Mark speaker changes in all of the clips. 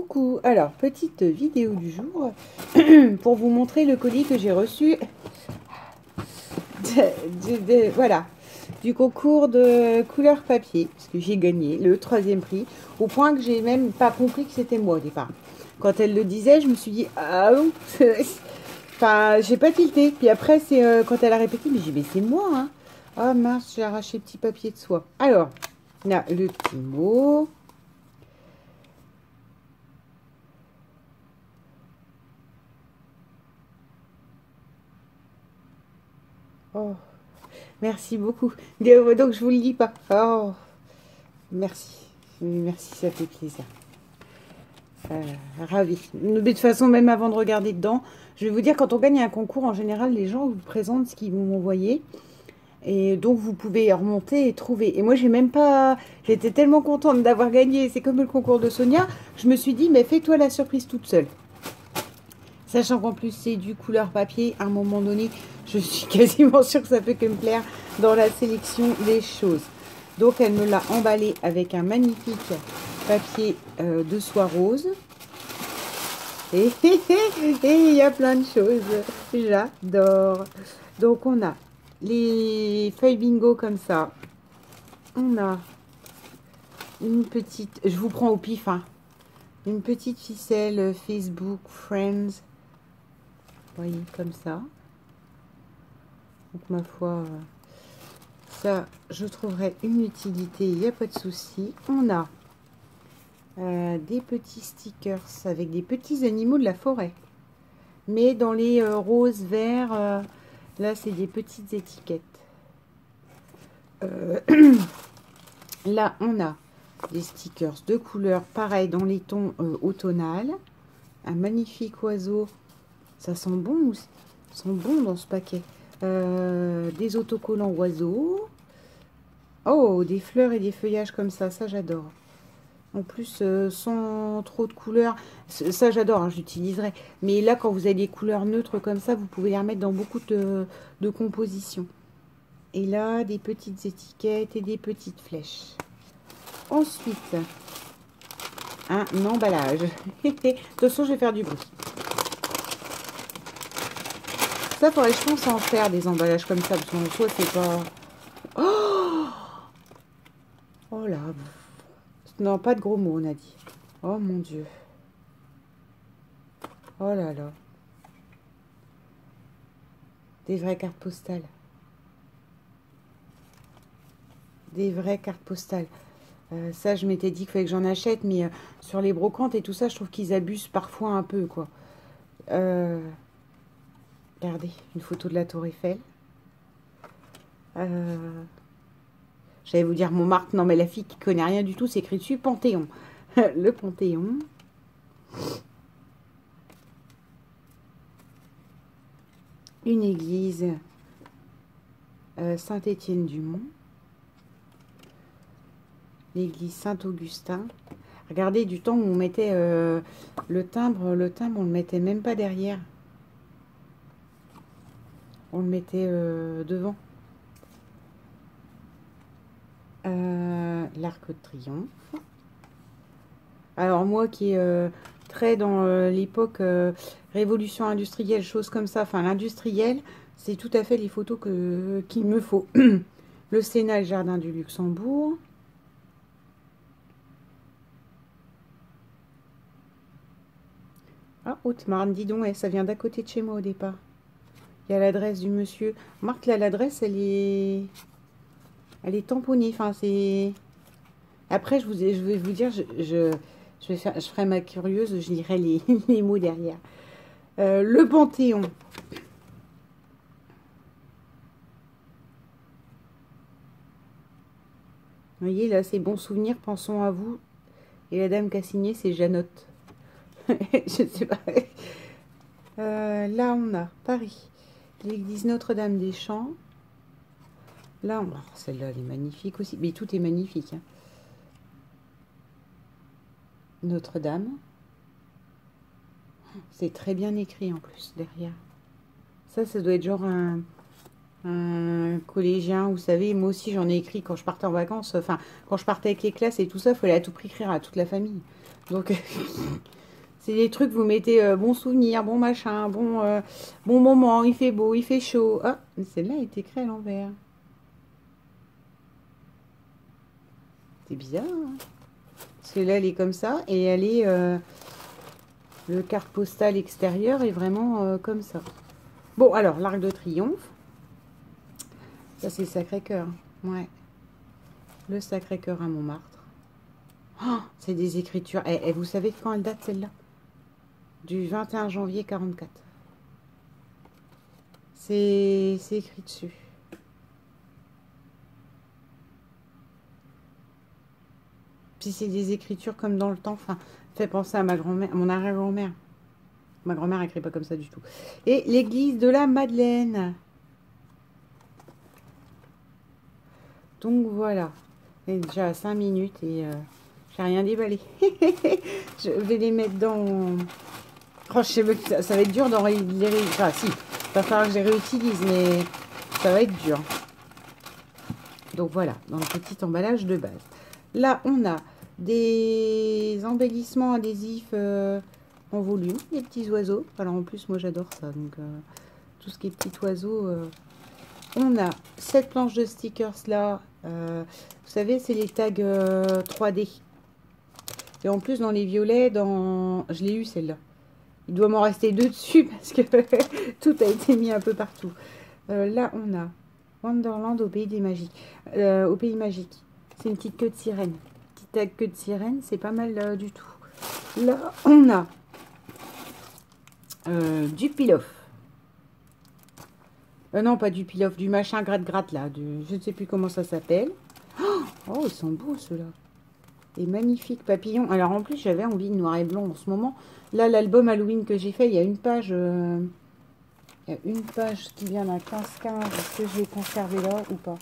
Speaker 1: Coucou, alors petite vidéo du jour pour vous montrer le colis que j'ai reçu voilà, du concours de couleur papier, parce que j'ai gagné le 3e prix, au point que j'ai même pas compris que c'était moi au départ. Quand elle le disait, je me suis dit, ah bon. Enfin, j'ai pas tilté, puis après c'est quand elle a répété, mais j'ai dit, mais c'est moi, hein. Ah mince, j'ai arraché le petit papier de soie. Alors, là, le petit mot. Oh, merci beaucoup. Donc, je vous le dis pas. Oh, merci. Merci, ça fait plaisir. Ravi. De toute façon, même avant de regarder dedans, je vais vous dire, quand on gagne un concours, en général, les gens vous présentent ce qu'ils vont m'envoyer. Et donc, vous pouvez remonter et trouver. Et moi, j'ai même pas... J'étais tellement contente d'avoir gagné. C'est comme le concours de Sonia. Je me suis dit, mais fais-toi la surprise toute seule. Sachant qu'en plus, c'est du couleur papier. À un moment donné, je suis quasiment sûre que ça peut que me plaire dans la sélection des choses. Donc, elle me l'a emballé avec un magnifique papier de soie rose. Et il y a plein de choses. J'adore. Donc, on a les feuilles bingo comme ça. On a une petite... Je vous prends au pif, hein. Une petite ficelle Facebook Friends. Vous voyez, comme ça. Donc, ma foi, ça, je trouverai une utilité, il n'y a pas de souci. On a des petits stickers avec des petits animaux de la forêt. Mais dans les roses, verts, là, c'est des petites étiquettes. Là, on a des stickers de couleur, pareil, dans les tons automnales. Un magnifique oiseau. Ça sent bon, ça sent bon dans ce paquet. Des autocollants oiseaux. Oh, des fleurs et des feuillages comme ça j'adore. En plus, sans trop de couleurs, ça j'adore, hein, j'utiliserai. Mais là, quand vous avez des couleurs neutres comme ça, vous pouvez les remettre dans beaucoup de compositions. Et là, des petites étiquettes et des petites flèches. Ensuite, un emballage. De toute façon, je vais faire du bruit. Ça, faudrait, je pense, en faire des emballages comme ça, parce qu'en soi, c'est pas... Oh, oh là. Non, pas de gros mots, on a dit. Oh mon Dieu. Oh là là. Des vraies cartes postales. Des vraies cartes postales. Ça, je m'étais dit qu'il fallait que j'en achète, mais sur les brocantes et tout ça, je trouve qu'ils abusent parfois un peu, quoi. Regardez, une photo de la Tour Eiffel. J'allais vous dire Montmartre, non mais la fille qui connaît rien du tout, c'est écrit dessus Panthéon. Le Panthéon. Une église Saint-Étienne-du-Mont. L'église Saint-Augustin. Regardez, du temps où on mettait le timbre, on le mettait même pas derrière. On le mettait devant. L'Arc de Triomphe. Alors moi qui est très dans l'époque révolution industrielle, choses comme ça, enfin l'industriel, c'est tout à fait les photos qu'il me faut. Le Sénat et le Jardin du Luxembourg. Ah, Haute-Marne, dis donc, ça vient d'à côté de chez moi au départ. Il y a l'adresse du monsieur. Marc, là, l'adresse, elle est tamponnée. Enfin, c'est... Après, je vais vous dire, je ferai ma curieuse, je lirai les mots derrière. Le Panthéon. Vous voyez, là, c'est bons souvenirs, pensons à vous. Et la dame qui a signé, c'est Janotte. Je ne sais pas. Là, on a Paris. L'église Notre-Dame-des-Champs. Là, oh, celle-là, elle est magnifique aussi. Mais tout est magnifique. Hein. Notre-Dame. C'est très bien écrit en plus derrière. Ça doit être genre un un collégien, vous savez, moi aussi j'en ai écrit quand je partais en vacances, enfin quand je partais avec les classes et tout ça, il fallait à tout prix écrire à toute la famille. Donc c'est des trucs, vous mettez bon souvenir, bon machin, bon moment, il fait beau, il fait chaud. Ah, mais celle-là est écrite à l'envers. C'est bizarre, hein. Parce que là elle est comme ça et elle est le carte postale extérieur est vraiment comme ça. Bon alors l'Arc de Triomphe. Ça, c'est Sacré-Cœur. Ouais. Le Sacré-Cœur à Montmartre. Oh, c'est des écritures. Et vous savez quand elle date, celle-là? Du 21 janvier 44. C'est écrit dessus. Puis c'est des écritures comme dans le temps. Enfin, fait penser à ma grand-mère, à mon arrière-grand-mère. Ma grand-mère n'écrit pas comme ça du tout. Et l'église de la Madeleine. Donc voilà. C'est déjà à 5 minutes et j'ai rien déballé. Je vais les mettre dans... Oh, je sais que ça va être dur d'en les réutiliser. Enfin, si, il va falloir que je les réutilise, mais ça va être dur. Donc voilà, dans le petit emballage de base. Là, on a des embellissements adhésifs en volume, des petits oiseaux. Alors en plus, moi j'adore ça. Donc tout ce qui est petits oiseaux. On a cette planche de stickers là. Vous savez, c'est les tags 3D. Et en plus, dans les violets, je l'ai eu celle-là. Il doit m'en rester 2 dessus parce que tout a été mis un peu partout. Là, on a Wonderland au pays des magiques. Au pays magique. C'est une petite queue de sirène. Petite tag queue de sirène, c'est pas mal du tout. Là, on a du peel-off. Non, pas du peel-off, du machin gratte-gratte là. Je ne sais plus comment ça s'appelle. Oh, ils sont beaux ceux-là. Et magnifiques papillons. Alors en plus, j'avais envie de noir et blanc en ce moment. Là, l'album Halloween que j'ai fait, il y a une page. Il y a une page qui vient d'un 15-15. Est-ce que je vais conserver là ou pas?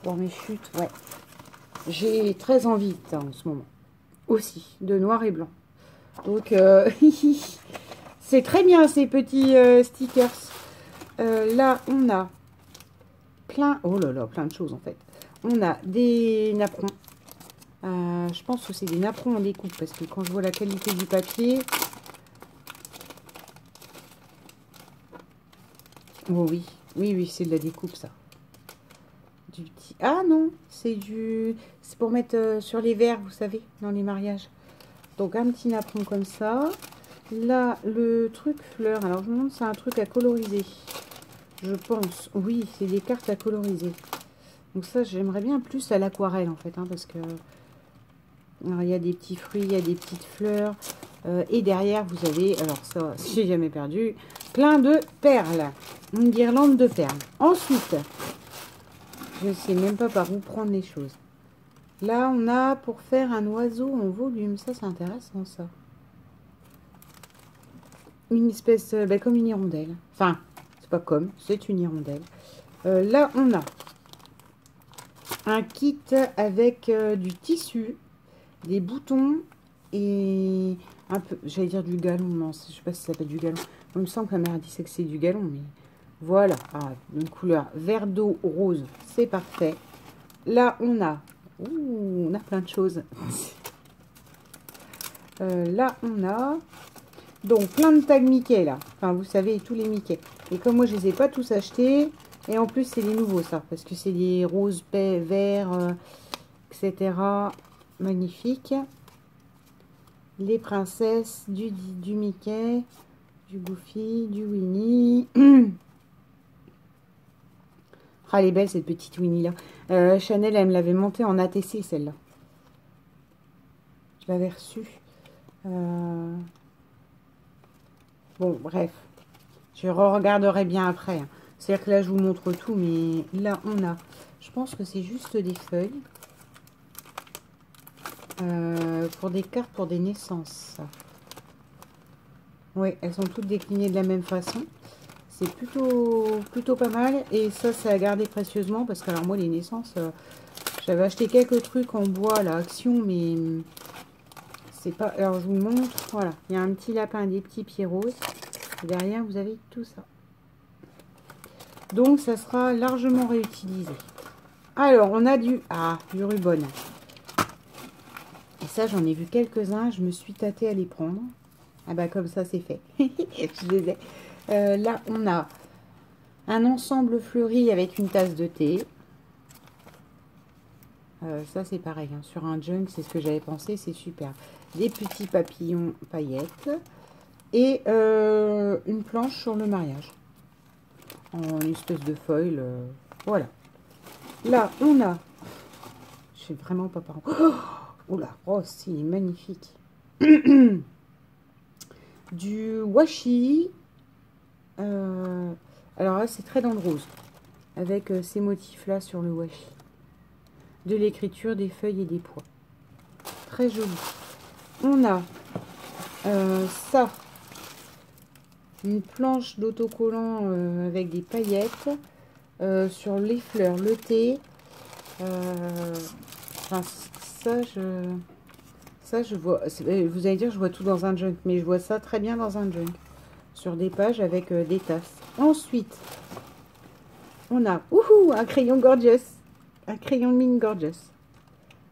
Speaker 1: Dans mes chutes, ouais. J'ai très envie de ça en ce moment. Aussi, de noir et blanc. Donc, c'est très bien ces petits stickers. Là, on a plein... Oh là là, plein de choses en fait. On a des napperons. Je pense que c'est des napperons en découpe. Parce que quand je vois la qualité du papier... Oh oui, oui, c'est de la découpe ça. Du petit... Ah non, c'est pour mettre sur les verres, vous savez, dans les mariages. Donc un petit napperon comme ça. Là, le truc fleur. Alors je me demande, c'est un truc à coloriser. Je pense. Oui, c'est des cartes à coloriser. Donc ça, j'aimerais bien plus à l'aquarelle en fait. Hein, parce que... Alors, il y a des petits fruits, il y a des petites fleurs. Et derrière, vous avez... Alors ça, j'ai jamais perdu. Plein de perles. Une guirlande de perles. Ensuite... Je ne sais même pas par où prendre les choses. Là, on a pour faire un oiseau en volume. Ça, c'est intéressant, ça. Une espèce, comme une hirondelle. Enfin, c'est pas comme, c'est une hirondelle. Là, on a un kit avec du tissu, des boutons et un peu, j'allais dire du galon. Non, je sais pas si ça s'appelle du galon. Il me semble que la mère a dit que c'est du galon, mais... Voilà, une couleur vert d'eau rose, c'est parfait. Là, on a plein de choses. Là, on a donc plein de tags Mickey là. Enfin, vous savez, tous les Mickey. Et comme moi, je les ai pas tous achetés, et en plus, c'est les nouveaux ça, parce que c'est des roses, verts, etc. Magnifique. Les princesses, du Mickey, du Goofy, du Winnie. Ah, elle est belle cette petite Winnie là. Chanel, elle me l'avait montée en ATC celle-là. Je l'avais reçue. Bon, bref. Je regarderai bien après. Hein. C'est-à-dire que là, je vous montre tout, mais là, on a... Je pense que c'est juste des feuilles. Pour des cartes, pour des naissances. Oui, elles sont toutes déclinées de la même façon. C'est plutôt pas mal. Et ça, c'est à garder précieusement. Parce que, alors, moi, les naissances... j'avais acheté quelques trucs en bois, là, Action, mais... c'est pas... Alors, je vous montre. Voilà. Il y a un petit lapin, des petits pieds roses. Et derrière, vous avez tout ça. Donc, ça sera largement réutilisé. Alors, on a du ruban. Et ça, j'en ai vu quelques-uns. Je me suis tâtée à les prendre. Ah bah, comme ça, c'est fait. Je les ai. Là, on a un ensemble fleuri avec une tasse de thé. Ça, c'est pareil. Hein. Sur un junk, c'est ce que j'avais pensé. C'est super. Des petits papillons paillettes. Et une planche sur le mariage. En espèce de foil. Voilà. Là, on a... Je sais vraiment pas par où. Oh là, oh, c'est magnifique. Du washi. Alors là, c'est très dans le rose. Avec ces motifs-là sur le washi. De l'écriture, des feuilles et des pois. Très joli. On a ça. Une planche d'autocollant avec des paillettes. Sur les fleurs, le thé. Enfin, ça, je vois. Vous allez dire, je vois tout dans un junk, mais je vois ça très bien dans un junk. Sur des pages avec des tasses. Ensuite, on a un crayon gorgeous. Un crayon de mine gorgeous.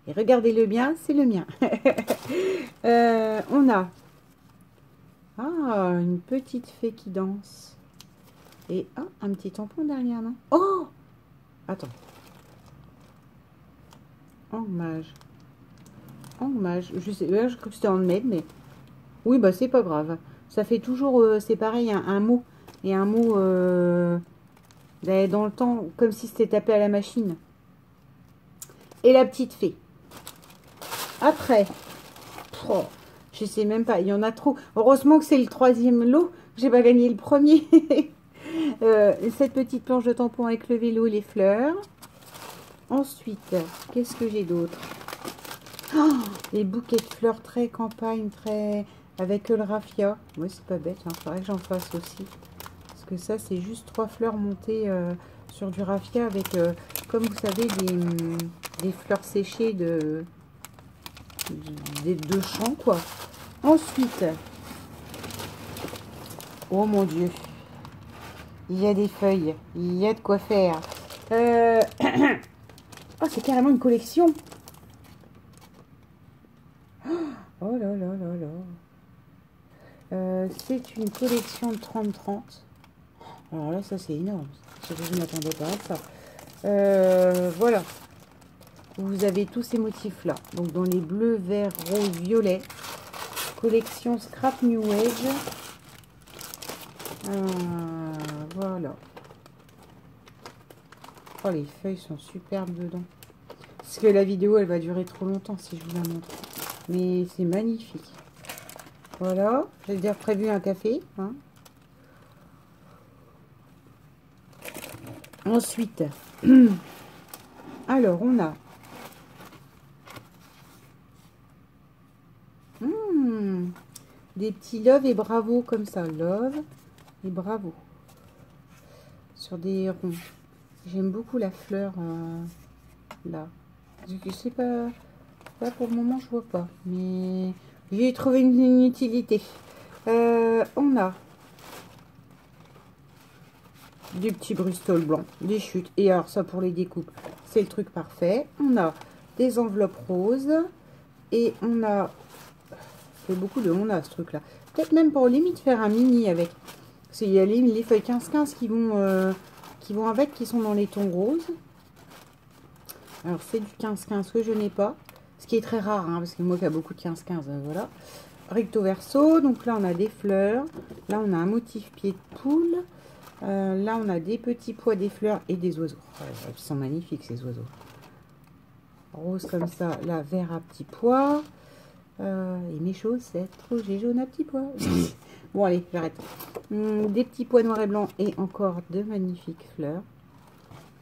Speaker 1: Et regardez-le bien, c'est le mien. On a une petite fée qui danse. Et un petit tampon derrière, non? Oh! Attends. Hommage. Hommage. Je sais, je crois que c'était en handmade, mais... Oui, bah c'est pas grave. Ça fait toujours, c'est pareil, un mot. Et un mot dans le temps, comme si c'était tapé à la machine. Et la petite fée. Après, je sais même pas, il y en a trop. Heureusement que c'est le 3e lot. J'ai pas gagné le premier. Cette petite planche de tampon avec le vélo, les fleurs. Ensuite, qu'est-ce que j'ai d'autre? Les bouquets de fleurs très campagne, très avec le raffia. Oui, c'est pas bête, hein. Faudrait que j'en fasse aussi. Parce que ça, c'est juste 3 fleurs montées sur du raffia avec, comme vous savez, des fleurs séchées de champs, quoi. Ensuite, oh mon Dieu, il y a des feuilles, il y a de quoi faire. Oh, c'est carrément une collection. Oh là là là là. C'est une collection de 30-30. Alors là, ça c'est énorme. Je ne m'attendais pas à ça. Voilà. Vous avez tous ces motifs là. Donc dans les bleus, verts, rose, violet. Collection Scrap New Age. Voilà. Oh, les feuilles sont superbes dedans. Parce que la vidéo, elle va durer trop longtemps si je vous la montre. Mais c'est magnifique. Voilà. J'ai déjà prévu un café. Hein. Ensuite, alors on a des petits love et bravo comme ça. Love et bravo. Sur des ronds. J'aime beaucoup la fleur là. Je sais pas. Là pour le moment je vois pas. Mais j'ai trouvé une utilité. On a des petits Bristol blancs, des chutes. Et alors ça pour les découpes, c'est le truc parfait. On a des enveloppes roses. Et on a... fait beaucoup de on a ce truc là. Peut-être même pour limite faire un mini avec. Parce qu'il y a les feuilles 15-15 qui vont avec, qui sont dans les tons roses. Alors c'est du 15-15 que je n'ai pas. Ce qui est très rare, hein, parce que moi qui a beaucoup de 15-15, voilà. Recto verso, donc là on a des fleurs. Là on a un motif pied de poule. Là on a des petits pois, des fleurs et des oiseaux. Oh, ils sont magnifiques ces oiseaux. Rose comme ça, là vert à petits pois. Et mes chaussettes rouges et jaunes à petits pois. Bon allez, j'arrête. Des petits pois noirs et blancs et encore de magnifiques fleurs.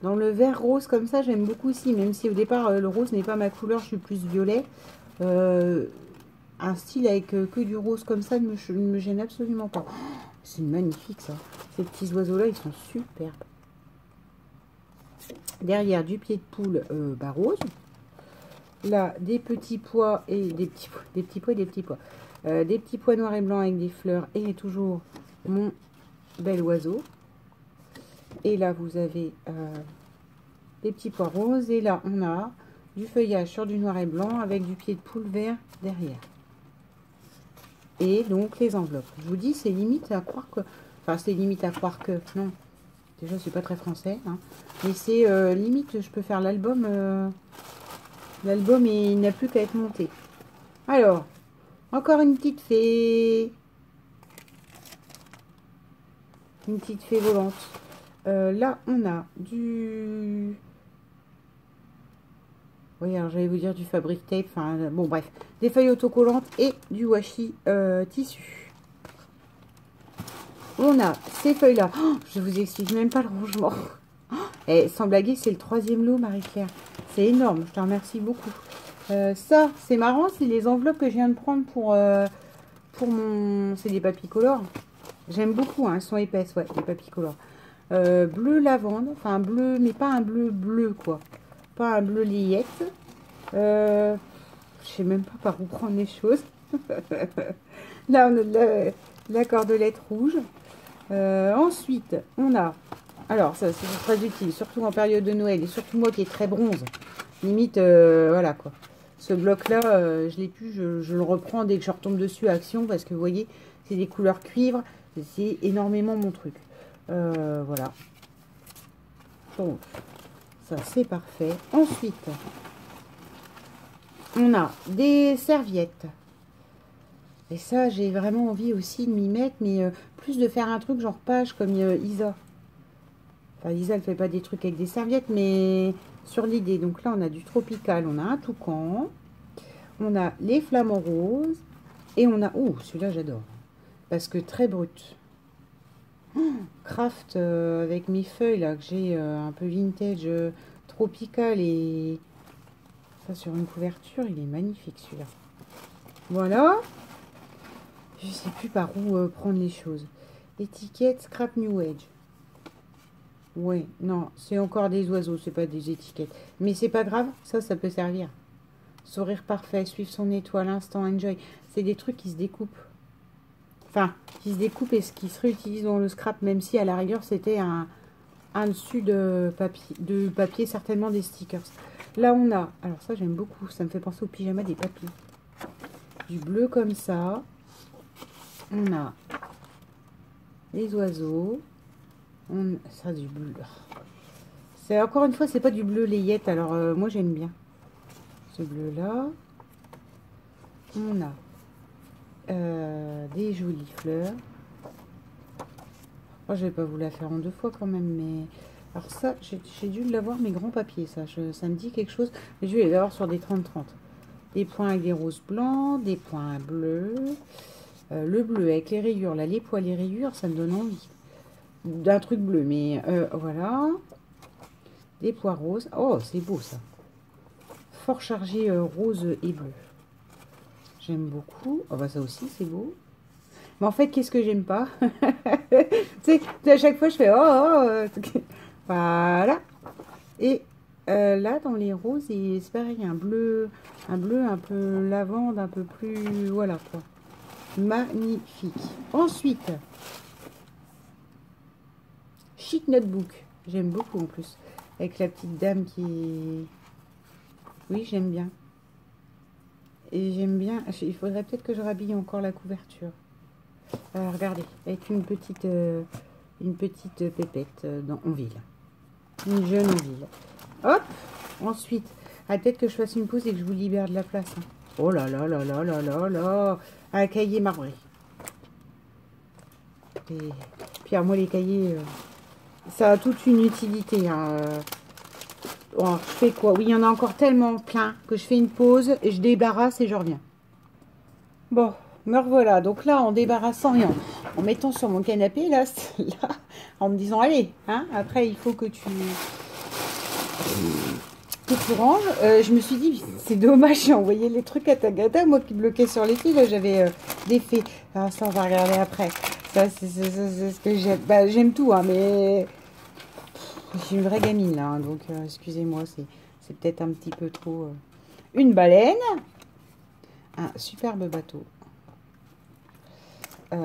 Speaker 1: Dans le vert rose comme ça, j'aime beaucoup aussi, même si au départ le rose n'est pas ma couleur, je suis plus violet. Un style avec que du rose comme ça ne me gêne absolument pas. C'est magnifique ça. Ces petits oiseaux là, ils sont superbes. Derrière du pied de poule rose. Là, des petits pois et des petits pois et des petits pois. Des petits pois noirs et blancs avec des fleurs et toujours mon bel oiseau. Et là, vous avez des petits pois roses. Et là, on a du feuillage sur du noir et blanc avec du pied de poule vert derrière. Et donc, les enveloppes. Je vous dis, c'est limite à croire que... Enfin, c'est limite à croire que... Non, déjà, c'est pas très français. Hein, mais c'est limite, je peux faire l'album... L'album, il n'a plus qu'à être monté. Alors, encore une petite fée. Une petite fée volante. Là, on a du... Oui, alors j'allais vous dire du fabric tape. Enfin, bon, bref. Des feuilles autocollantes et du washi tissu. On a ces feuilles-là. Oh, je vous explique même pas le rangement. Et sans blaguer, c'est le 3e lot, Marie-Claire. C'est énorme. Je te remercie beaucoup. Ça, c'est marrant. C'est les enveloppes que je viens de prendre pour mon... C'est des Papicolor. J'aime beaucoup. Hein, elles sont épaisses, ouais, les Papicolor. Bleu lavande. Enfin, bleu, mais pas un bleu bleu, quoi. Pas un bleu layette. Je sais même pas par où prendre les choses. Là, on a de la cordelette rouge. Ensuite, on a... Alors, ça, c'est très utile, surtout en période de Noël. Et surtout moi qui est très bronze. Limite, voilà, quoi. Ce bloc-là, je l'ai plus. Je le reprends dès que je retombe dessus à Action. Parce que, vous voyez, c'est des couleurs cuivre. C'est énormément mon truc. Voilà. Donc, ça, c'est parfait. Ensuite, on a des serviettes. Et ça, j'ai vraiment envie aussi de m'y mettre, mais plus de faire un truc genre page comme Isa. Enfin, Isa, elle fait pas des trucs avec des serviettes, mais sur l'idée. Donc là, on a du tropical, on a un toucan, on a les flamants roses, et on a... Oh, celui-là, j'adore. Parce que très brut. Oh, craft avec mes feuilles, là, que j'ai un peu vintage, tropical, et ça sur une couverture, il est magnifique, celui-là. Voilà. Je sais plus par où prendre les choses. Étiquette Scrap New Age. Ouais, non, c'est encore des oiseaux, c'est pas des étiquettes. Mais c'est pas grave, ça peut servir. Sourire parfait, suivre son étoile, instant enjoy. C'est des trucs qui se découpent. Enfin, qui se découpent et qui se réutilisent dans le scrap, même si à la rigueur c'était un dessus de papier, certainement des stickers. Là on a, alors ça j'aime beaucoup, ça me fait penser au pyjama des papis. Du bleu comme ça. On a les oiseaux. Ça, du bleu. C'est encore une fois, c'est pas du bleu layette. Alors, moi, j'aime bien ce bleu-là. On a des jolies fleurs. Oh, je vais pas vous la faire en 2 fois quand même. Mais alors ça, j'ai dû l'avoir, mes grands papiers. Ça me dit quelque chose. Mais je vais les avoir sur des 30-30. Des points avec des roses blancs. Des points bleus. Le bleu avec les rayures, là, les poils, les rayures, ça me donne envie d'un truc bleu, mais voilà. Des pois roses. Oh, c'est beau ça. Fort chargé rose et bleu. J'aime beaucoup. Oh, bah ça aussi, c'est beau. Mais en fait, qu'est-ce que j'aime pas? Tu sais, à chaque fois, je fais voilà. Et là, dans les roses, c'est pareil, un bleu un peu lavande, un peu plus... Voilà, quoi. Magnifique. Ensuite, chic notebook. J'aime beaucoup en plus. Avec la petite dame qui... Oui, j'aime bien. Et j'aime bien... Il faudrait peut-être que je rhabille encore la couverture. Regardez, avec une petite pépette en ville. Une jeune en ville. Hop. Ensuite, peut-être que je fasse une pause et que je vous libère de la place. Hein. Oh là là là là là là là. Un cahier marbré. Et puis alors moi les cahiers, ça a toute une utilité. Hein. Bon, je fais quoi? Oui, il y en a encore tellement plein que je fais une pause et je débarrasse et je reviens. Bon, me revoilà. Donc là, en débarrassant et en mettant sur mon canapé, là, en me disant, allez, hein, après il faut que tu ranges. Je me suis dit, c'est dommage, j'ai envoyé les trucs à Tagada, moi qui bloquais sur les fils, là j'avais des fées. Ah, ça, on va regarder après. Ça, c'est ce que j'aime. Bah, j'aime tout, hein, mais je suis une vraie gamine, là, hein, donc excusez-moi, c'est peut-être un petit peu trop... Une baleine, un superbe bateau.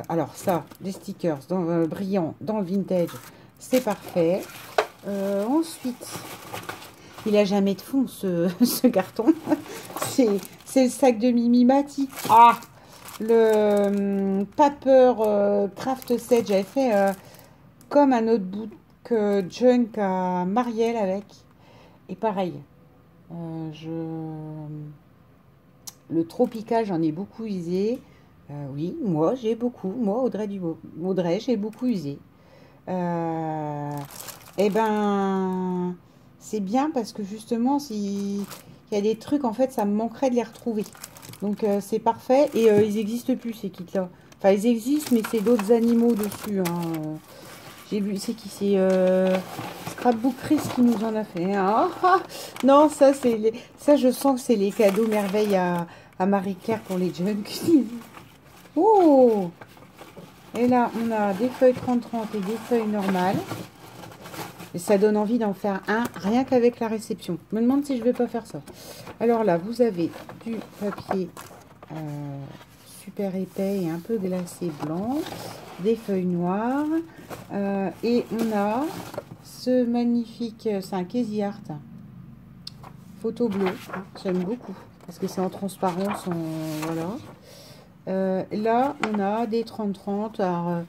Speaker 1: Alors ça, des stickers brillants dans le vintage. c'est parfait. Ensuite, il a jamais de fond ce carton. C'est le sac de Mimimati. Ah, le Paper Craft Set. J'avais fait comme un notebook junk à Marielle avec. Et pareil, le Tropical, j'en ai beaucoup usé. Oui, moi, Audrey, j'ai beaucoup usé. Et ben, c'est bien parce que justement, s'il y a des trucs, en fait, ça me manquerait de les retrouver. Donc, c'est parfait. Et ils n'existent plus, ces kits-là. Enfin, ils existent, mais c'est d'autres animaux dessus. Hein. J'ai vu, c'est qui? C'est Scrapbook Chris qui nous en a fait. Hein. Ah, non, ça, ça, je sens que c'est les cadeaux merveilles à Marie-Claire pour les junks. Oh! Et là, on a des feuilles 30-30 et des feuilles normales. Et ça donne envie d'en faire un, rien qu'avec la réception. Je me demande si je vais pas faire ça. Alors là, vous avez du papier super épais et un peu glacé blanc. Des feuilles noires. Et on a ce magnifique, c'est un Casey Art. Photo bleue. J'aime beaucoup. Parce que c'est en transparence. Voilà. Là, on a des 30-30. Alors,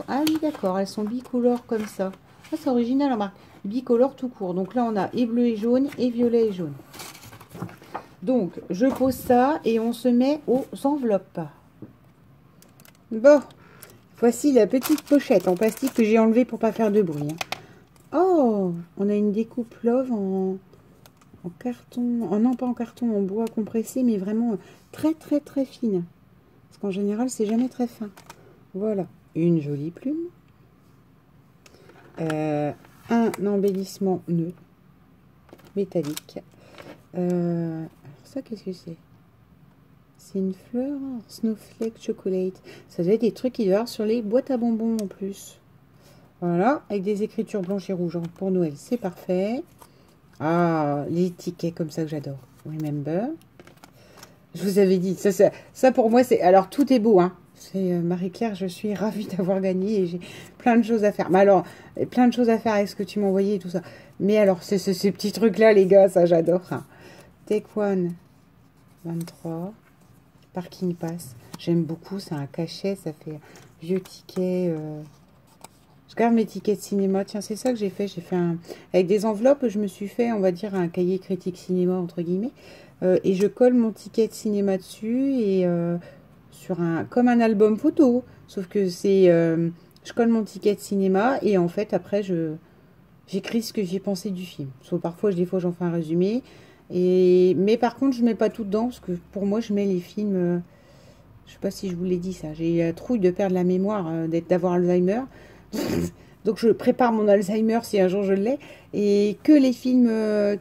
Speaker 1: ah oui, d'accord, elles sont bicolores comme ça. Ah, c'est original, remarque. Bicolore tout court. Donc là, on a et bleu et jaune, et violet et jaune. Donc, je pose ça et on se met aux enveloppes. Bon, voici la petite pochette en plastique que j'ai enlevée pour pas faire de bruit. Oh, on a une découpe love en carton. Oh non, pas en carton, en bois compressé, mais vraiment très, très, très fine. Parce qu'en général, c'est jamais très fin. Voilà, une jolie plume. Un embellissement nœud métallique. Alors ça, qu'est-ce que c'est? C'est une fleur, Snowflake Chocolate. Ça doit être des trucs qu'il doit y avoir sur les boîtes à bonbons en plus. Voilà, avec des écritures blanches et rouges pour Noël, c'est parfait. Ah, les tickets comme ça que j'adore. Remember. Je vous avais dit, ça pour moi, c'est... Alors, tout est beau, hein. C'est Marie-Claire, je suis ravie d'avoir gagné et j'ai plein de choses à faire. Mais alors, plein de choses à faire avec ce que tu m'as envoyé et tout ça. Mais alors, c'est ces petits trucs-là, les gars, ça j'adore. Hein. Take One, 23. Parking Pass. J'aime beaucoup, c'est un cachet, ça fait vieux ticket. Je garde mes tickets de cinéma. Tiens, c'est ça que j'ai fait. J'ai fait un... Avec des enveloppes, je me suis fait, on va dire, un cahier critique cinéma, entre guillemets. Et je colle mon ticket de cinéma dessus et... sur comme un album photo, sauf que c'est je colle mon ticket de cinéma et en fait après j'écris ce que j'ai pensé du film. Sauf parfois des fois j'en fais un résumé mais par contre je mets pas tout dedans parce que pour moi je mets les films je sais pas si je vous l'ai dit ça, j'ai la trouille de perdre la mémoire, d'avoir Alzheimer. Donc je prépare mon Alzheimer si un jour je l'ai et que les films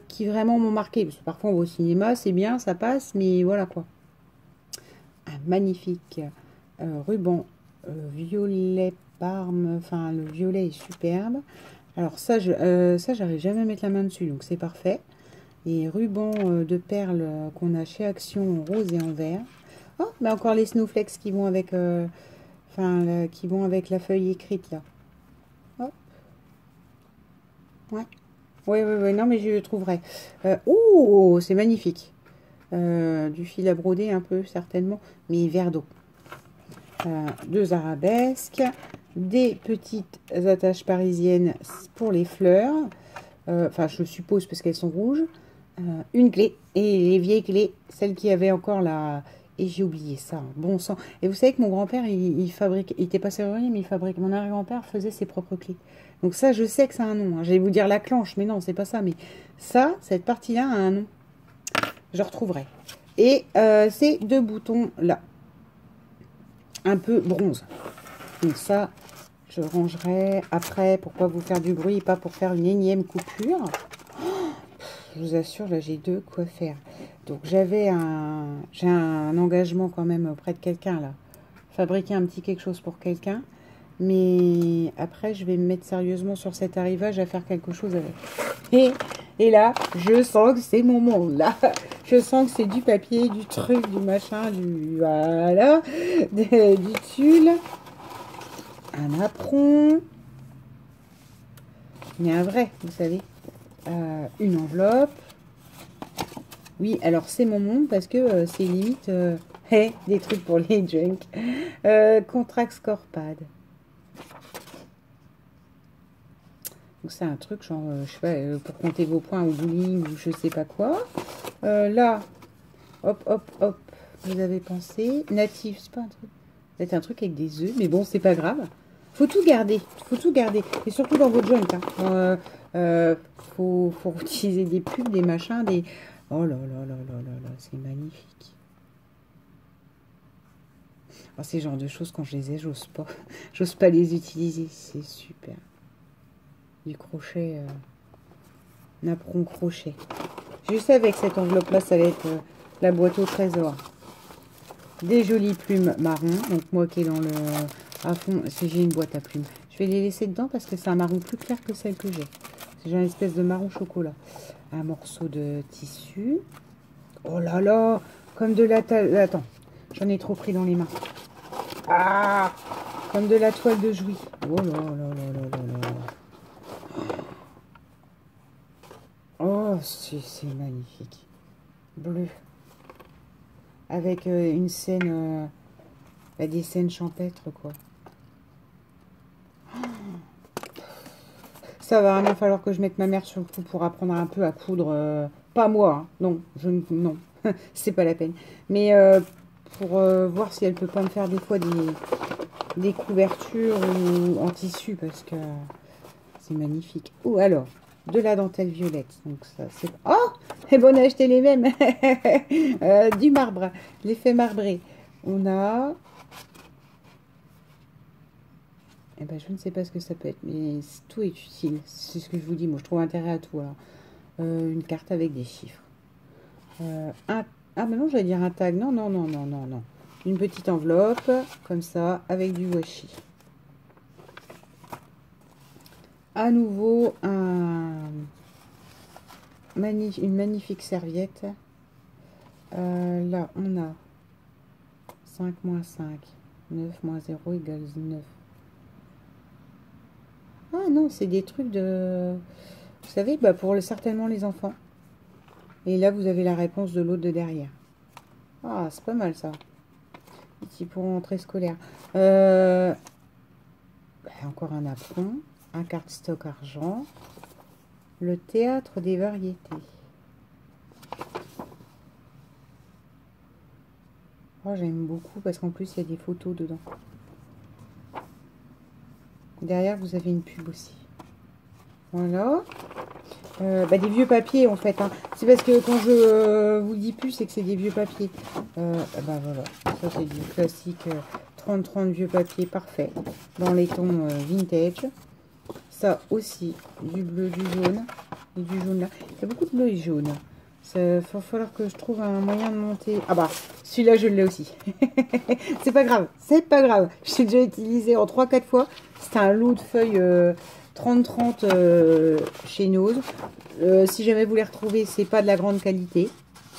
Speaker 1: qui vraiment m'ont marqué parce que parfois on va au cinéma, c'est bien, ça passe mais voilà quoi. Un magnifique ruban violet parme, enfin le violet est superbe. Alors ça j'arrive jamais à mettre la main dessus donc c'est parfait. Et ruban de perles qu'on a chez Action en rose et en vert. Oh, mais encore les snowflakes qui vont avec qui vont avec la feuille écrite là. Hop. Ouais, non mais je le trouverai. Oh, c'est magnifique. Du fil à broder un peu certainement, mais vert d'eau. Deux arabesques, des petites attaches parisiennes pour les fleurs, enfin je suppose parce qu'elles sont rouges, une clé et les vieilles clés, celles qui avaient encore la... Et j'ai oublié ça, bon sang. Et vous savez que mon grand-père, il fabrique, il était pas serrurier, mais il fabrique, mon arrière-grand-père faisait ses propres clés. Donc ça, je sais que ça a un nom. Hein. J'allais vous dire la clenche, mais non, c'est pas ça. Mais ça, cette partie-là a un nom. Je retrouverai. Et ces deux boutons là, un peu bronze. Donc ça, je rangerai après pour pas vous faire du bruit et pas pour faire une énième coupure. Oh, je vous assure, là j'ai deux quoi faire. Donc j'ai un engagement quand même auprès de quelqu'un là. Fabriquer un petit quelque chose pour quelqu'un. Mais après, je vais me mettre sérieusement sur cet arrivage à faire quelque chose avec. Et là, je sens que c'est mon monde, là. Je sens que c'est du papier, du truc, du machin, du... Voilà. Du tulle. Un apron. Mais un vrai, vous savez. Une enveloppe. Oui, alors c'est mon monde parce que c'est limite des trucs pour les junk. Contract Scorepad. Donc c'est un truc genre, je sais pas, pour compter vos points au bowling ou je sais pas quoi. Là, hop, hop, hop, vous avez pensé. Natif, c'est pas un truc. C'est un truc avec des œufs, mais bon, c'est pas grave. Faut tout garder, faut tout garder. Et surtout dans votre junk. Hein. Faut utiliser des pubs, des machins, des... Oh là là là là là là, c'est magnifique. Oh, ces genres de choses, quand je les ai, j'ose pas. J'ose pas les utiliser, c'est super. Du crochet, napperon crochet. Je savais que cette enveloppe-là, ça allait être la boîte au trésor. Des jolies plumes marron. Donc moi qui est dans le... à fond, si j'ai une boîte à plumes. Je vais les laisser dedans parce que c'est un marron plus clair que celle que j'ai. J'ai une espèce de marron chocolat. Un morceau de tissu. Oh là là, comme de la toile. Attends, j'en ai trop pris dans les mains. Ah, comme de la toile de Jouy. Oh là là là là là là. Oh, c'est magnifique. Bleu. Avec une scène, des scènes champêtres, quoi. Ça va vraiment falloir que je mette ma mère sur le coup pour apprendre un peu à coudre. Pas moi, hein. Non, non, c'est pas la peine. Mais pour voir si elle peut pas me faire des fois des couvertures ou en tissu parce que c'est magnifique. Oh, alors, de la dentelle violette. Donc ça, c'est... Oh, et bon, on a acheté les mêmes. Du marbre, l'effet marbré. On a... Eh ben, je ne sais pas ce que ça peut être, mais tout est utile. C'est ce que je vous dis. Moi, je trouve intérêt à tout. Alors, une carte avec des chiffres. Ah, ben non, j'allais dire un tag. Non, non, non, non, non, non. Une petite enveloppe, comme ça, avec du washi. À nouveau, une magnifique serviette. Là, on a 5 moins 5. 9 moins 0 égale 9. Ah non, c'est des trucs de... Vous savez, bah pour certainement les enfants. Et là, vous avez la réponse de l'autre de derrière. Ah, c'est pas mal ça. Ici pour rentrée scolaire. Encore un apron. Un cardstock argent. Le théâtre des variétés. Oh, j'aime beaucoup parce qu'en plus, il y a des photos dedans. Derrière, vous avez une pub aussi. Voilà. Des vieux papiers, en fait. Hein. C'est parce que quand je vous dis plus, c'est que c'est des vieux papiers. Voilà. Ça, c'est du classique 30-30 vieux papiers. Parfait. Dans les tons vintage. Ça aussi. Du bleu, du jaune. Et du jaune là. Il y a beaucoup de bleu et jaune. Il va falloir que je trouve un moyen de monter. Ah bah, celui-là, je l'ai aussi. C'est pas grave. C'est pas grave. Je l'ai déjà utilisé en 3-4 fois. C'est un lot de feuilles 30-30 chez Nose. Si jamais vous les retrouvez, c'est pas de la grande qualité,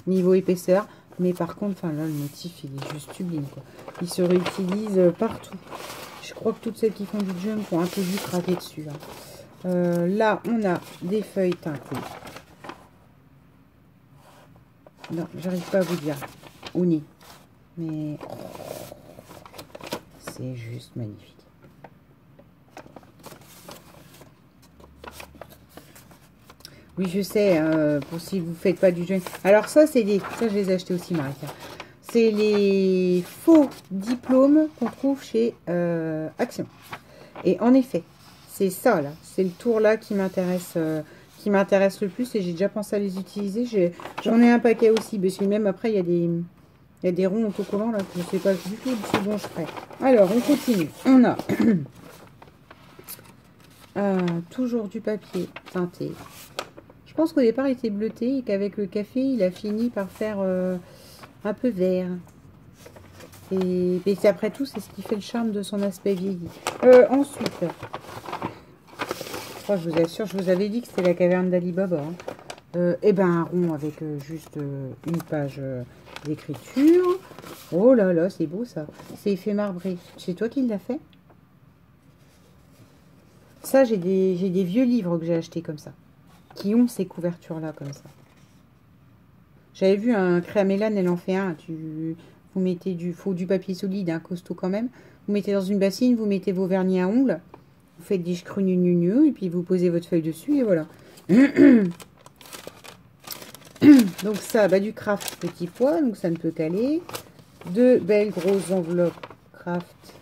Speaker 1: niveau épaisseur. Mais par contre, là, le motif, il est juste sublime, quoi. Il se réutilise partout. Je crois que toutes celles qui font du junk ont un peu dû craquer dessus. Hein. Là, on a des feuilles teintées. Non, j'arrive pas à vous dire. Uni. Mais c'est juste magnifique. Oui, je sais, pour si vous faites pas du junk. Alors ça, c'est des... Ça, je les ai achetés aussi, Marika. C'est les faux diplômes qu'on trouve chez Action. Et en effet, c'est ça, là. C'est le tour, là, qui m'intéresse le plus. Et j'ai déjà pensé à les utiliser. J'en ai un paquet aussi. Parce que même après, il y a des ronds autocollants, là, que je ne sais pas du tout ce dont je ferai. Alors, on continue. On a... toujours du papier teinté. Je pense qu'au départ, il était bleuté et qu'avec le café, il a fini par faire un peu vert. Et après tout, c'est ce qui fait le charme de son aspect vieilli. Ensuite, je vous assure, je vous avais dit que c'était la caverne d'Ali Baba. Hein. Un rond avec juste une page d'écriture. Oh là là, c'est beau ça. C'est effet marbré. C'est toi qui l'as fait? Ça, j'ai des vieux livres que j'ai achetés comme ça, qui ont ces couvertures-là comme ça. J'avais vu un Créamélan, elle en fait un. Vous mettez faut du papier solide, hein, costaud quand même. Vous mettez dans une bassine, vous mettez vos vernis à ongles. Vous faites des scrugneux, et puis vous posez votre feuille dessus, et voilà. Donc ça, bah, du craft petit pois, donc ça ne peut qu'aller. Deux belles grosses enveloppes craft.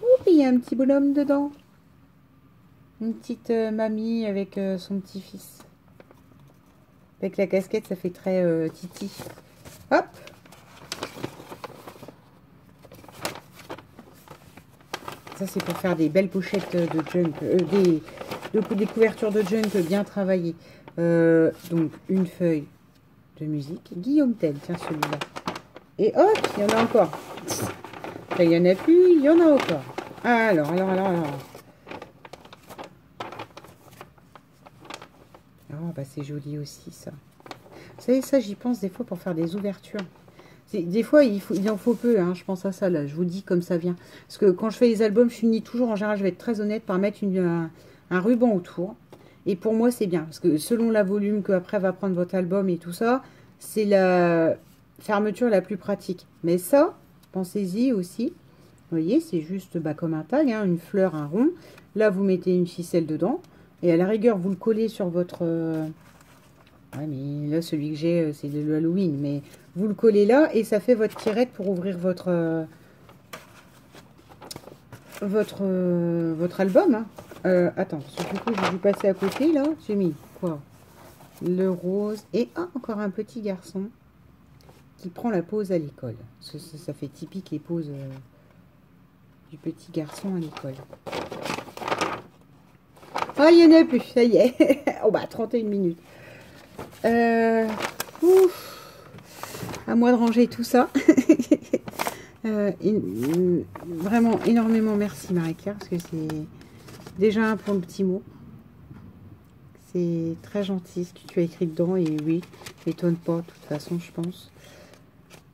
Speaker 1: Ouh, il y a un petit bonhomme dedans. Une petite mamie avec son petit-fils. Avec la casquette, ça fait très titi. Hop. Ça, c'est pour faire des belles pochettes de junk. Des couvertures de junk bien travaillées. Donc, une feuille de musique. Guillaume Tell, tiens, celui-là. Et hop, il y en a encore. Là, il n'y en a plus, il y en a encore. Alors. Oh, bah c'est joli aussi, ça. Vous savez, ça, j'y pense des fois pour faire des ouvertures. Des fois, il en faut peu, hein, je pense à ça, là. Je vous dis comme ça vient. Parce que quand je fais les albums, je finis toujours, en général, je vais être très honnête, par mettre un ruban autour. Et pour moi, c'est bien. Parce que selon la volume qu'après va prendre votre album et tout ça, c'est la fermeture la plus pratique. Mais ça, pensez-y aussi. Vous voyez, c'est juste bah, comme un tag, hein, une fleur, un rond. Là, vous mettez une ficelle dedans. Et à la rigueur, vous le collez sur votre... Ouais, mais là, celui que j'ai, c'est de l'Halloween. Mais vous le collez là et ça fait votre tirette pour ouvrir votre album. Hein. Attends, parce que du coup, j'ai dû passer à côté, là. J'ai mis quoi? Le rose. Et encore un petit garçon qui prend la pause à l'école. Ça fait typique les pauses du petit garçon à l'école. Ah, il n'y en a plus, ça y est. Oh, bah, 31 minutes. À moi de ranger tout ça. Vraiment énormément merci Marie-Claire, parce que c'est déjà un pour le petit mot. C'est très gentil ce que tu as écrit dedans, et oui, m'étonne pas, de toute façon, je pense.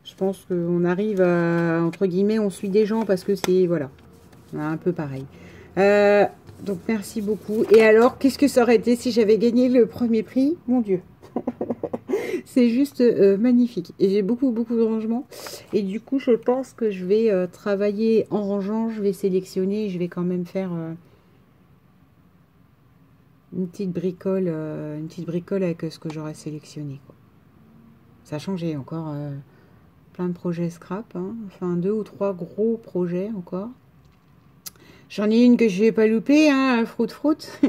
Speaker 1: Je pense qu'on arrive à, entre guillemets, on suit des gens parce que c'est, voilà, un peu pareil. Donc merci beaucoup. Et alors, qu'est-ce que ça aurait été si j'avais gagné le premier prix? Mon Dieu. C'est juste magnifique. Et j'ai beaucoup de rangements. Et du coup, je pense que je vais travailler en rangeant. Je vais sélectionner. Je vais quand même faire une petite bricole avec ce que j'aurais sélectionné, quoi. Sachant que j'ai encore plein de projets scrap. Hein. Enfin, 2 ou 3 gros projets encore. J'en ai une que je vais pas louper, hein, Froute.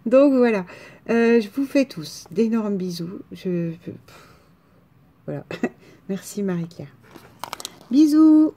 Speaker 1: Donc voilà, je vous fais tous d'énormes bisous. Voilà, merci Marie-Claire. Bisous.